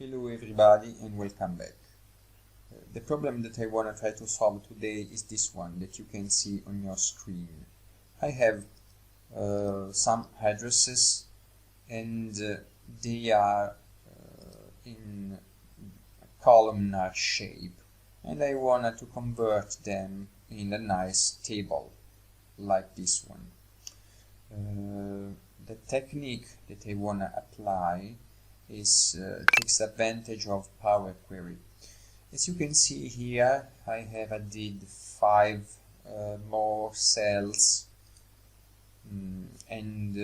Hello everybody and welcome back. The problem that I want to try to solve today is this one that you can see on your screen. I have some addresses and they are in a columnar shape, and I wanted to convert them in a nice table like this one. The technique that I want to apply takes advantage of Power Query. As you can see here, I have added 5 more cells, and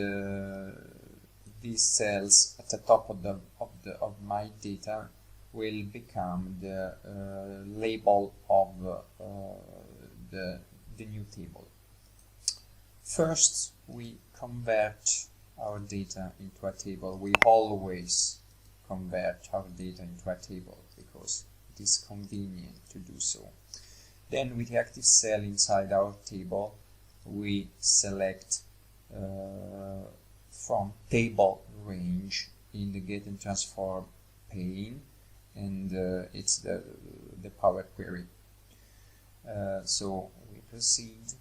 these cells at the top of my data will become the label of the new table. First, we convert our data into a table. We always convert our data into a table because it is convenient to do so. Then with the active cell inside our table, we select from table range in the get and transform pane, and it's the Power Query. So we proceed.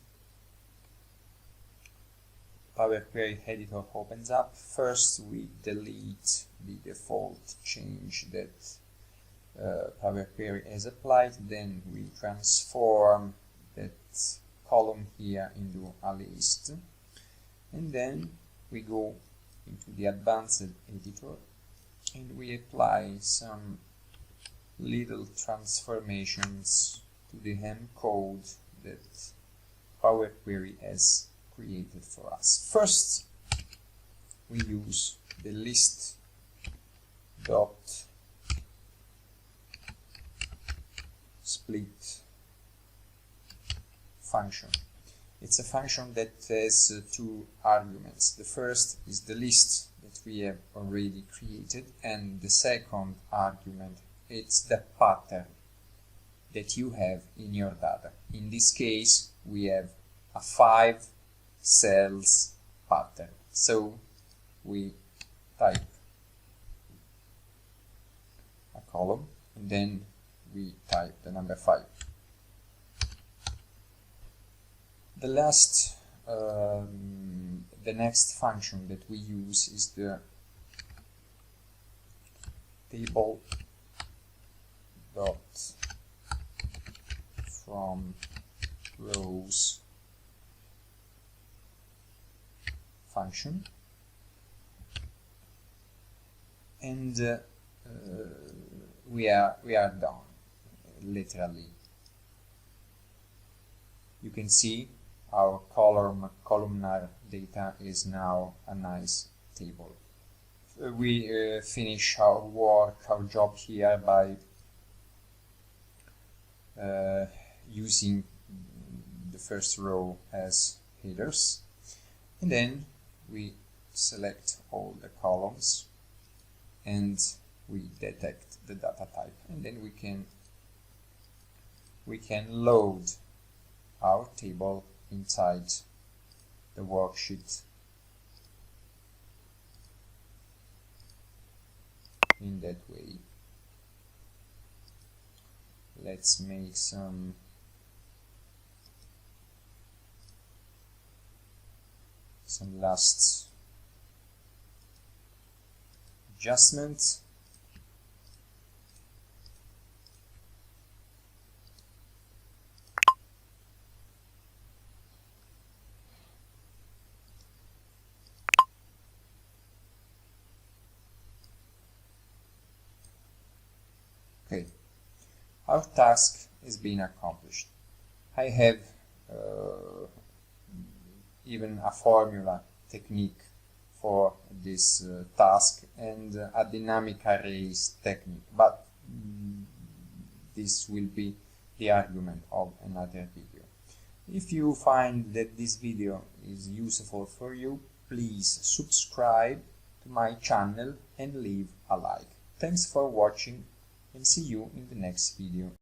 Power Query editor opens up. First we delete the default change that Power Query has applied. Then we transform that column here into a list, and then we go into the advanced editor and we apply some little transformations to the hem code that Power Query has created for us. First, we use the list dot split function. It's a function that has 2 arguments. The first is the list that we have already created, and the second argument, it's the pattern that you have in your data. In this case, we have a 5 cells pattern. So we type a column and then we type the number 5. The next function that we use is the table dot from rows function, and we are done. Literally, you can see our columnar data is now a nice table. We finish our work, our job here by using the first row as headers, and then we select all the columns and we detect the data type, and then we can load our table inside the worksheet in that way. Let's make some last adjustments. Okay, our task is being accomplished. I have even a formula technique for this task and a dynamic arrays technique, but this will be the argument of another video. If you find that this video is useful for you, please subscribe to my channel and leave a like. Thanks for watching, and see you in the next video.